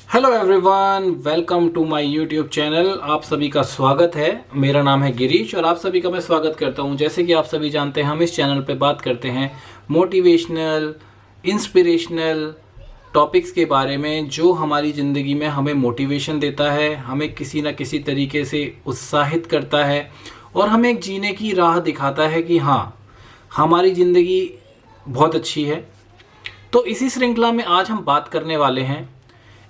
Hello everyone, welcome to my YouTube channel. आप सभी का स्वागत है। मेरा नाम है गिरीश और आप सभी का मैं स्वागत करता हूं। जैसे कि आप सभी जानते हैं, हम इस चैनल पे बात करते हैं मोटिवेशनल, इंस्पिरेशनल टॉपिक्स के बारे में जो हमारी ज़िंदगी में हमें मोटिवेशन देता है, हमें किसी न किसी तरीके से उत्साहित करता है और हमें एक जीने की राह दिखाता है कि हाँ, हमारी ज़िंदगी बहुत अच्छी है। तो इसी श्रृंखला में आज हम बात करने वाले हैं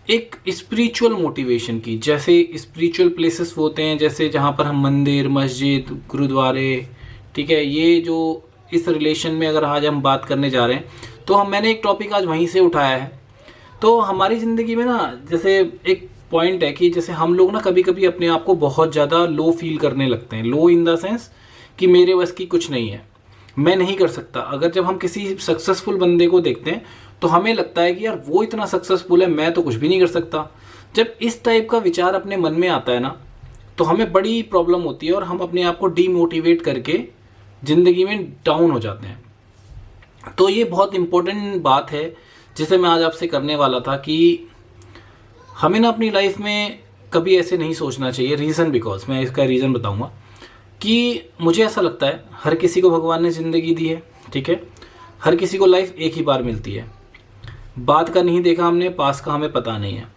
एक स्पिरिचुअल मोटिवेशन की। जैसे स्पिरिचुअल प्लेसेस होते हैं, जैसे जहाँ पर हम मंदिर, मस्जिद, गुरुद्वारे, ठीक है, ये जो इस रिलेशन में अगर आज हम बात करने जा रहे हैं तो मैंने एक टॉपिक आज वहीं से उठाया है। तो हमारी ज़िंदगी में ना, जैसे एक पॉइंट है कि जैसे हम लोग ना कभी कभी अपने आप को बहुत ज़्यादा लो फील करने लगते हैं। लो इन द सेंस कि मेरे बस की कुछ नहीं है, मैं नहीं कर सकता। अगर जब हम किसी सक्सेसफुल बंदे को देखते हैं तो हमें लगता है कि यार वो इतना सक्सेसफुल है, मैं तो कुछ भी नहीं कर सकता। जब इस टाइप का विचार अपने मन में आता है ना, तो हमें बड़ी प्रॉब्लम होती है और हम अपने आप को डीमोटिवेट करके ज़िंदगी में डाउन हो जाते हैं। तो ये बहुत इम्पोर्टेंट बात है जिसे मैं आज आपसे करने वाला था कि हमें ना अपनी लाइफ में कभी ऐसे नहीं सोचना चाहिए। रीज़न, बिकॉज मैं इसका रीज़न बताऊंगा कि मुझे ऐसा लगता है हर किसी को भगवान ने ज़िंदगी दी है, ठीक है। हर किसी को लाइफ एक ही बार मिलती है। बात का नहीं देखा हमने, पास का हमें पता नहीं है।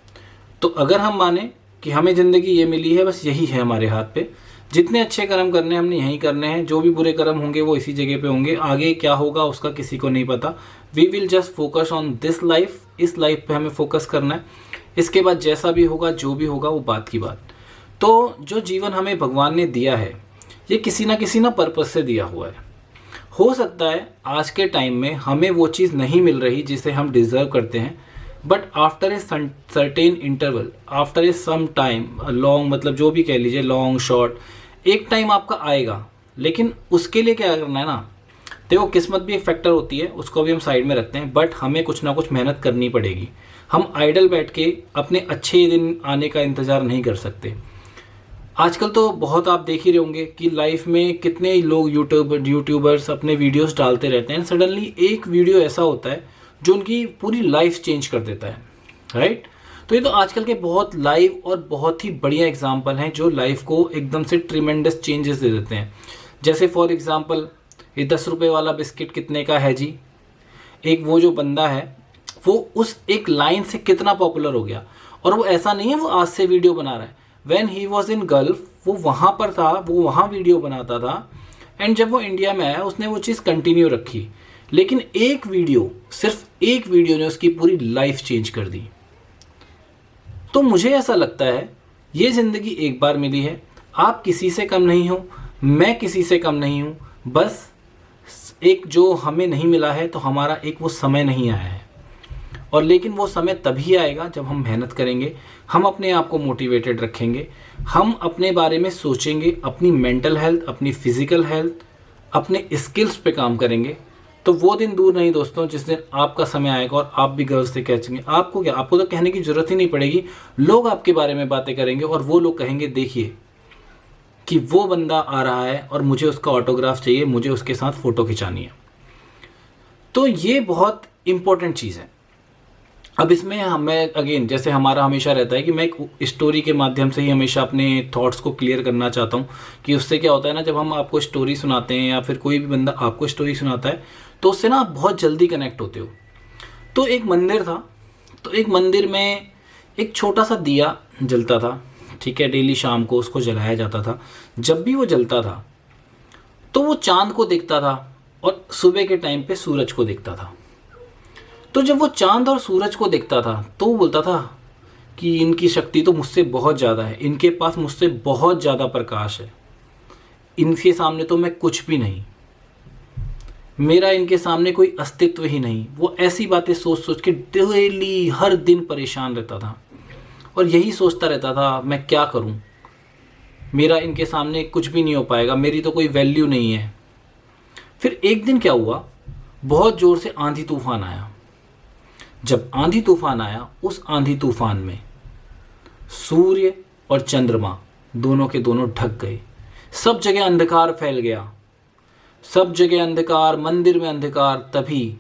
तो अगर हम माने कि हमें ज़िंदगी ये मिली है, बस यही है हमारे हाथ पे, जितने अच्छे कर्म करने हमने यहीं करने हैं, जो भी बुरे कर्म होंगे वो इसी जगह पे होंगे। आगे क्या होगा उसका किसी को नहीं पता। We will just focus on this life. इस लाइफ पे हमें फोकस करना है। इसके बाद जैसा भी होगा, जो भी होगा, वो बात की बात। तो जो जीवन हमें भगवान ने दिया है, ये किसी ना पर्पस से दिया हुआ है। हो सकता है आज के टाइम में हमें वो चीज़ नहीं मिल रही जिसे हम डिज़र्व करते हैं, but after a certain interval, after a some time, long, मतलब जो भी कह लीजिए, लॉन्ग शॉर्ट, एक टाइम आपका आएगा। लेकिन उसके लिए क्या करना है ना, देखो, किस्मत भी एक फैक्टर होती है, उसको भी हम साइड में रखते हैं, बट हमें कुछ ना कुछ मेहनत करनी पड़ेगी। हम आइडल बैठ के अपने अच्छे दिन आने का इंतज़ार नहीं कर सकते। आजकल तो बहुत आप देख ही रहे होंगे कि लाइफ में कितने लोग यूट्यूबर्स अपने वीडियोस डालते रहते हैं। सडनली एक वीडियो ऐसा होता है जो उनकी पूरी लाइफ चेंज कर देता है, राइट। तो ये तो आजकल के बहुत लाइव और बहुत ही बढ़िया एग्जांपल हैं जो लाइफ को एकदम से ट्रिमेंडस चेंजेस दे देते हैं। जैसे फॉर एग्जांपल, ये 10 रुपये वाला बिस्किट कितने का है जी। एक वो जो बंदा है वो उस एक लाइन से कितना पॉपुलर हो गया। और वो ऐसा नहीं है वो आज से वीडियो बना रहा है। When he was in gulf, वो वहाँ पर था, वो वहाँ वीडियो बनाता था। एंड जब वो इंडिया में आया उसने वो चीज़ कंटिन्यू रखी। लेकिन एक वीडियो, सिर्फ एक वीडियो ने उसकी पूरी लाइफ चेंज कर दी। तो मुझे ऐसा लगता है ये ज़िंदगी एक बार मिली है। आप किसी से कम नहीं हो, मैं किसी से कम नहीं हूँ। बस एक जो हमें नहीं मिला है तो हमारा एक वो समय नहीं आया है। और लेकिन वो समय तभी आएगा जब हम मेहनत करेंगे, हम अपने आप को मोटिवेटेड रखेंगे, हम अपने बारे में सोचेंगे, अपनी मेंटल हेल्थ, अपनी फिजिकल हेल्थ, अपने स्किल्स पे काम करेंगे। तो वो दिन दूर नहीं दोस्तों जिस दिन आपका समय आएगा और आप भी गर्व से कहेंगे। आपको क्या, आपको तो कहने की ज़रूरत ही नहीं पड़ेगी। लोग आपके बारे में बातें करेंगे और वो लोग कहेंगे, देखिए कि वो बंदा आ रहा है और मुझे उसका ऑटोग्राफ चाहिए, मुझे उसके साथ फ़ोटो खिंचानी है। तो ये बहुत इम्पोर्टेंट चीज़ है। अब इसमें हमें अगेन, जैसे हमारा हमेशा रहता है कि मैं एक स्टोरी के माध्यम से ही हमेशा अपने थॉट्स को क्लियर करना चाहता हूँ कि उससे क्या होता है ना, जब हम आपको स्टोरी सुनाते हैं या फिर कोई भी बंदा आपको स्टोरी सुनाता है तो उससे ना आप बहुत जल्दी कनेक्ट होते हो। तो एक मंदिर था, तो एक मंदिर में एक छोटा सा दिया जलता था, ठीक है। डेली शाम को उसको जलाया जाता था। जब भी वो जलता था तो वो चाँद को देखता था और सुबह के टाइम पे सूरज को देखता था। तो जब वो चांद और सूरज को देखता था तो वो बोलता था कि इनकी शक्ति तो मुझसे बहुत ज़्यादा है, इनके पास मुझसे बहुत ज़्यादा प्रकाश है, इनके सामने तो मैं कुछ भी नहीं, मेरा इनके सामने कोई अस्तित्व ही नहीं। वो ऐसी बातें सोच सोच के डेली हर दिन परेशान रहता था और यही सोचता रहता था, मैं क्या करूं, मेरा इनके सामने कुछ भी नहीं हो पाएगा, मेरी तो कोई वैल्यू नहीं है। फिर एक दिन क्या हुआ, बहुत ज़ोर से आंधी तूफान आया। जब आंधी तूफान आया, उस आंधी तूफान में सूर्य और चंद्रमा दोनों के दोनों ढक गए। सब जगह अंधकार फैल गया, सब जगह अंधकार, मंदिर में अंधकार। तभी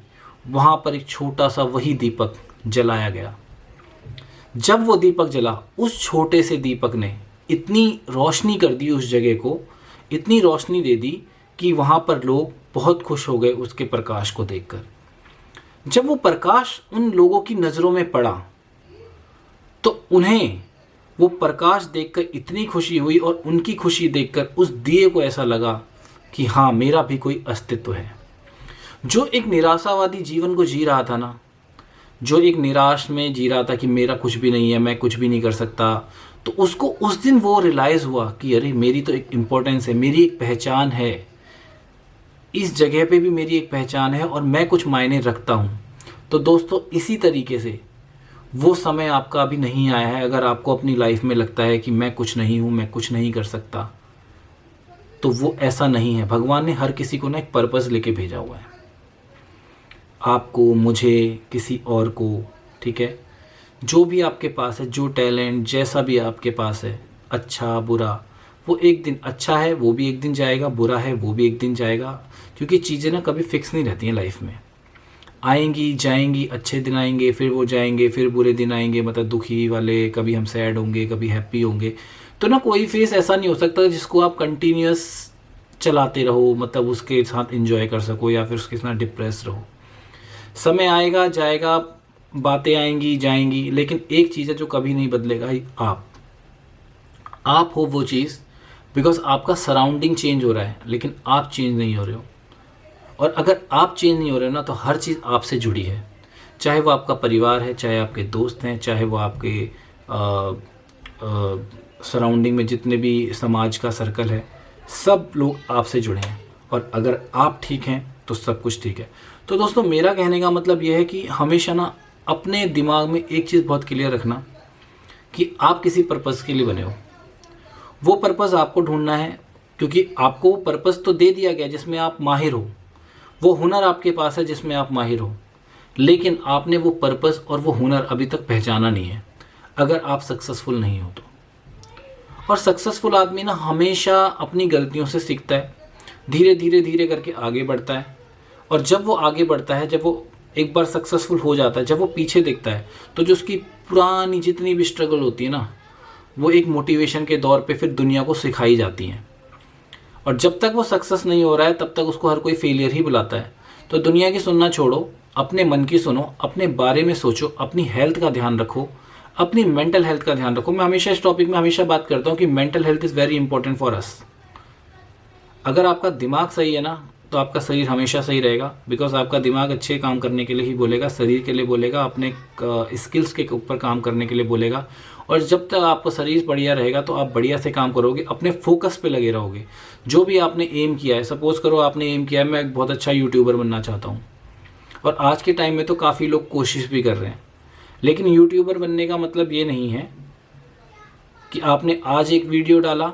वहाँ पर एक छोटा सा वही दीपक जलाया गया। जब वो दीपक जला, उस छोटे से दीपक ने इतनी रोशनी कर दी उस जगह को, इतनी रोशनी दे दी कि वहाँ पर लोग बहुत खुश हो गए उसके प्रकाश को देखकर। जब वो प्रकाश उन लोगों की नज़रों में पड़ा तो उन्हें वो प्रकाश देखकर इतनी खुशी हुई, और उनकी खुशी देखकर उस दिए को ऐसा लगा कि हाँ, मेरा भी कोई अस्तित्व है। जो एक निराशावादी जीवन को जी रहा था ना, जो एक निराश में जी रहा था कि मेरा कुछ भी नहीं है, मैं कुछ भी नहीं कर सकता, तो उसको उस दिन वो रियलाइज़ हुआ कि अरे, मेरी तो एक इम्पोर्टेंस है, मेरी एक पहचान है, इस जगह पे भी मेरी एक पहचान है और मैं कुछ मायने रखता हूँ। तो दोस्तों, इसी तरीके से वो समय आपका अभी नहीं आया है। अगर आपको अपनी लाइफ में लगता है कि मैं कुछ नहीं हूँ, मैं कुछ नहीं कर सकता, तो वो ऐसा नहीं है। भगवान ने हर किसी को ना एक पर्पस लेके भेजा हुआ है, आपको, मुझे, किसी और को, ठीक है। जो भी आपके पास है, जो टैलेंट, जैसा भी आपके पास है, अच्छा बुरा, वो एक दिन अच्छा है वो भी एक दिन जाएगा, बुरा है वो भी एक दिन जाएगा, क्योंकि चीज़ें ना कभी फिक्स नहीं रहती हैं लाइफ में। आएंगी जाएंगी, अच्छे दिन आएंगे फिर वो जाएंगे, फिर बुरे दिन आएंगे, मतलब दुखी वाले, कभी हम सैड होंगे, कभी हैप्पी होंगे। तो ना कोई फेस ऐसा नहीं हो सकता जिसको आप कंटिन्यूस चलाते रहो, मतलब उसके साथ एंजॉय कर सको, या फिर उसके साथ डिप्रेस रहो। समय आएगा जाएगा, बातें आएंगी जाएंगी, लेकिन एक चीज़ है जो कभी नहीं बदलेगा, आप हो वो चीज़। बिकॉज आपका सराउंडिंग चेंज हो रहा है, लेकिन आप चेंज नहीं हो रहे हो। और अगर आप चेंज नहीं हो रहे हो ना, तो हर चीज़ आपसे जुड़ी है, चाहे वो आपका परिवार है, चाहे आपके दोस्त हैं, चाहे वो आपके सराउंडिंग में जितने भी समाज का सर्कल है, सब लोग आपसे जुड़े हैं। और अगर आप ठीक हैं तो सब कुछ ठीक है। तो दोस्तों, मेरा कहने का मतलब यह है कि हमेशा ना अपने दिमाग में एक चीज़ बहुत क्लियर रखना कि आप किसी पर्पज़ के लिए बने हो। वो पर्पज़ आपको ढूंढना है, क्योंकि आपको वो पर्पज़ तो दे दिया गया जिसमें आप माहिर हो, वो हुनर आपके पास है जिसमें आप माहिर हो, लेकिन आपने वो पर्पज़ और वो हुनर अभी तक पहचाना नहीं है, अगर आप सक्सेसफुल नहीं हो तो। और सक्सेसफुल आदमी ना हमेशा अपनी गलतियों से सीखता है, धीरे धीरे धीरे करके आगे बढ़ता है। और जब वो आगे बढ़ता है, जब वो एक बार सक्सेसफुल हो जाता है, जब वो पीछे देखता है, तो जो उसकी पुरानी जितनी भी स्ट्रगल होती है ना, वो एक मोटिवेशन के दौर पे फिर दुनिया को सिखाई जाती हैं। और जब तक वो सक्सेस नहीं हो रहा है, तब तक उसको हर कोई फेलियर ही बुलाता है। तो दुनिया की सुनना छोड़ो, अपने मन की सुनो, अपने बारे में सोचो, अपनी हेल्थ का ध्यान रखो, अपनी मेंटल हेल्थ का ध्यान रखो। मैं हमेशा इस टॉपिक में हमेशा बात करता हूँ कि mental health is very important for us. अगर आपका दिमाग सही है ना, तो आपका शरीर हमेशा सही रहेगा, बिकॉज आपका दिमाग अच्छे काम करने के लिए ही बोलेगा, शरीर के लिए बोलेगा, अपने स्किल्स के ऊपर काम करने के लिए बोलेगा। और जब तक आपका शरीर बढ़िया रहेगा तो आप बढ़िया से काम करोगे, अपने फोकस पे लगे रहोगे। जो भी आपने एम किया है, सपोज करो आपने एम किया है मैं एक बहुत अच्छा यूट्यूबर बनना चाहता हूँ, और आज के टाइम में तो काफ़ी लोग कोशिश भी कर रहे हैं, लेकिन यूट्यूबर बनने का मतलब ये नहीं है कि आपने आज एक वीडियो डाला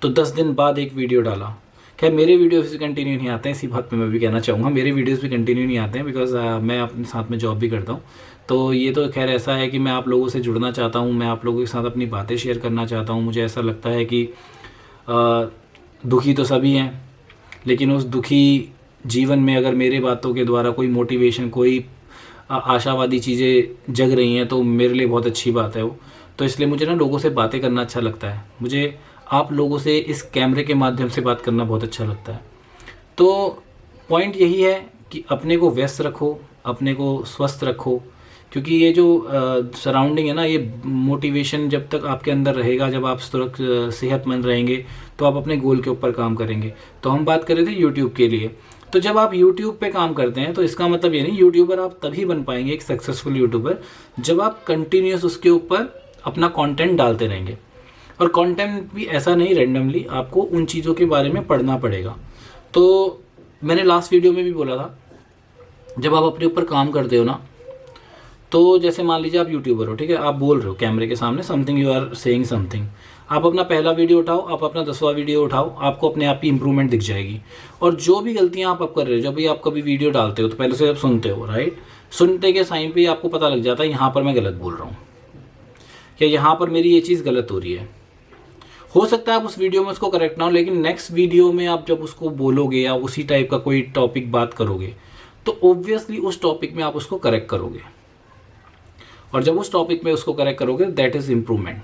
तो 10 दिन बाद एक वीडियो डाला। खैर, मेरे वीडियोस भी कंटिन्यू नहीं आते हैं, इसी बात पे मैं भी कहना चाहूँगा, मेरे वीडियोस भी कंटिन्यू नहीं आते हैं, बिकॉज मैं अपने साथ में जॉब भी करता हूँ। तो ये तो खैर ऐसा है कि मैं आप लोगों से जुड़ना चाहता हूँ, मैं आप लोगों के साथ अपनी बातें शेयर करना चाहता हूँ। मुझे ऐसा लगता है कि दुखी तो सभी हैं, लेकिन उस दुखी जीवन में अगर मेरे बातों के द्वारा कोई मोटिवेशन, कोई आशावादी चीज़ें जग रही हैं, तो मेरे लिए बहुत अच्छी बात है वो। तो इसलिए मुझे ना लोगों से बातें करना अच्छा लगता है, मुझे आप लोगों से इस कैमरे के माध्यम से बात करना बहुत अच्छा लगता है। तो पॉइंट यही है कि अपने को व्यस्त रखो, अपने को स्वस्थ रखो, क्योंकि ये जो सराउंडिंग है ना, ये मोटिवेशन जब तक आपके अंदर रहेगा, जब आप सेहतमंद रहेंगे, तो आप अपने गोल के ऊपर काम करेंगे। तो हम बात कर रहे थे यूट्यूब के लिए। तो जब आप यूट्यूब पे काम करते हैं, तो इसका मतलब ये नहीं, यूट्यूबर आप तभी बन पाएंगे एक सक्सेसफुल यूट्यूबर जब आप कंटिन्यूस उसके ऊपर अपना कंटेंट डालते रहेंगे। और कंटेंट भी ऐसा नहीं रैंडमली, आपको उन चीज़ों के बारे में पढ़ना पड़ेगा। तो मैंने लास्ट वीडियो में भी बोला था, जब आप अपने ऊपर काम करते हो ना, तो जैसे मान लीजिए आप यूट्यूबर हो, ठीक है, आप बोल रहे हो कैमरे के सामने something, you are saying something. आप अपना पहला वीडियो उठाओ, आप अपना 10वां वीडियो उठाओ, आपको अपने आप ही इंप्रूवमेंट दिख जाएगी। और जो भी गलतियां आप कर रहे हो, जब भी आप कभी वीडियो डालते हो, तो पहले से आप सुनते हो, राइट। सुनते के साइन पे आपको पता लग जाता है यहाँ पर मैं गलत बोल रहा हूँ, या यहाँ पर मेरी ये चीज़ गलत हो रही है। हो सकता है आप उस वीडियो में उसको करेक्ट ना हो, लेकिन नेक्स्ट वीडियो में आप जब उसको बोलोगे या उसी टाइप का कोई टॉपिक बात करोगे, तो ऑब्वियसली उस टॉपिक में आप उसको करेक्ट करोगे। और जब उस टॉपिक में उसको करेक्ट करोगे दैट इज़ इम्प्रूवमेंट।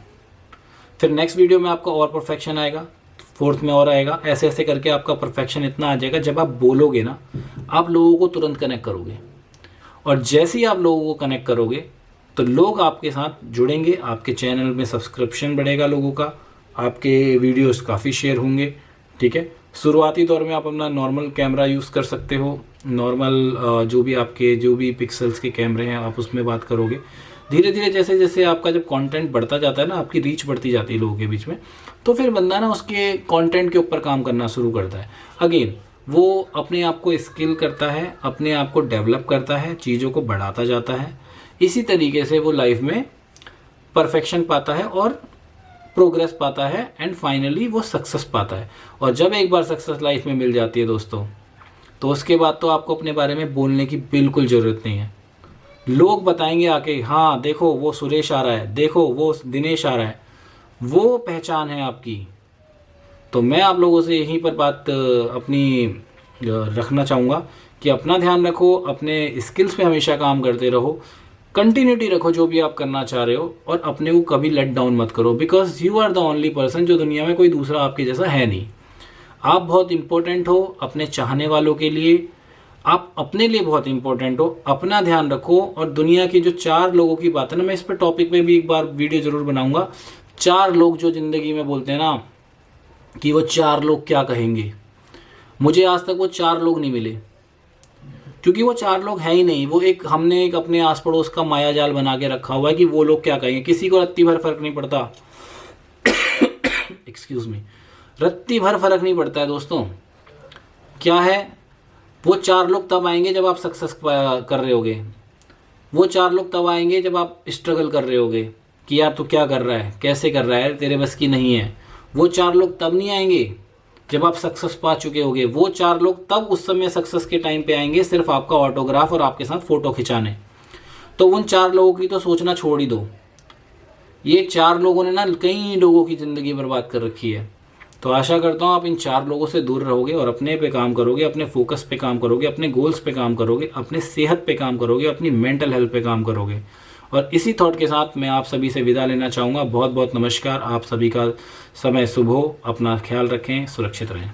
फिर नेक्स्ट वीडियो में आपका और परफेक्शन आएगा, फोर्थ में और आएगा, ऐसे ऐसे करके आपका परफेक्शन इतना आ जाएगा जब आप बोलोगे ना आप लोगों को तुरंत कनेक्ट करोगे, और जैसे ही आप लोगों को कनेक्ट करोगे तो लोग आपके साथ जुड़ेंगे, आपके चैनल में सब्सक्रिप्शन बढ़ेगा लोगों का, आपके वीडियोस काफ़ी शेयर होंगे। ठीक है, शुरुआती दौर में आप अपना नॉर्मल कैमरा यूज़ कर सकते हो, नॉर्मल जो भी पिक्सल्स के कैमरे हैं आप उसमें बात करोगे। धीरे धीरे जैसे जैसे आपका जब कंटेंट बढ़ता जाता है ना, आपकी रीच बढ़ती जाती है लोगों के बीच में, तो फिर बंदा ना उसके कंटेंट के ऊपर काम करना शुरू करता है। अगेन वो अपने आप को स्किल करता है, अपने आप को डेवलप करता है, चीज़ों को बढ़ाता जाता है। इसी तरीके से वो लाइफ में परफेक्शन पाता है और प्रोग्रेस पाता है एंड फाइनली वो सक्सेस पाता है। और जब एक बार सक्सेस लाइफ में मिल जाती है दोस्तों, तो उसके बाद तो आपको अपने बारे में बोलने की बिल्कुल ज़रूरत नहीं है। लोग बताएंगे आके, हाँ देखो वो सुरेश आ रहा है, देखो वो दिनेश आ रहा है, वो पहचान है आपकी। तो मैं आप लोगों से यहीं पर बात अपनी रखना चाहूँगा कि अपना ध्यान रखो, अपने स्किल्स पे हमेशा काम करते रहो, कंटिन्यूटी रखो जो भी आप करना चाह रहे हो, और अपने को कभी लेट डाउन मत करो, because you are the only person, जो दुनिया में कोई दूसरा आपके जैसा है नहीं। आप बहुत इंपॉर्टेंट हो अपने चाहने वालों के लिए, आप अपने लिए बहुत इंपॉर्टेंट हो। अपना ध्यान रखो, और दुनिया की जो 4 लोगों की बात है ना, मैं इस पर टॉपिक पे भी एक बार वीडियो जरूर बनाऊंगा। 4 लोग जो ज़िंदगी में बोलते हैं ना कि वो 4 लोग क्या कहेंगे, मुझे आज तक वो 4 लोग नहीं मिले, क्योंकि वो 4 लोग हैं ही नहीं। वो हमने एक अपने आस पड़ोस का माया जाल बना के रखा हुआ है कि वो लोग क्या कहेंगे। किसी को रत्ती भर फर्क नहीं पड़ता एक्सक्यूज मी, रत्ती भर फर्क नहीं पड़ता है दोस्तों। क्या है, वो 4 लोग तब आएंगे जब आप सक्सेस कर रहे होगे, वो 4 लोग तब आएंगे जब आप स्ट्रगल कर रहे होगे कि यार तू क्या कर रहा है, कैसे कर रहा है, तेरे बस की नहीं है। वो 4 लोग तब नहीं आएंगे जब आप सक्सेस पा चुके होगे। वो 4 लोग तब उस समय सक्सेस के टाइम पे आएंगे, सिर्फ आपका ऑटोग्राफ और आपके साथ फ़ोटो खिंचाने। तो उन 4 लोगों की तो सोचना छोड़ ही दो। ये 4 लोगों ने ना कई लोगों की ज़िंदगी बर्बाद कर रखी है। तो आशा करता हूँ आप इन 4 लोगों से दूर रहोगे और अपने पे काम करोगे, अपने फोकस पे काम करोगे, अपने गोल्स पे काम करोगे, अपने सेहत पे काम करोगे, अपनी मेंटल हेल्थ पे काम करोगे। और इसी थॉट के साथ मैं आप सभी से विदा लेना चाहूँगा। बहुत बहुत नमस्कार, आप सभी का समय शुभ हो, अपना ख्याल रखें, सुरक्षित रहें।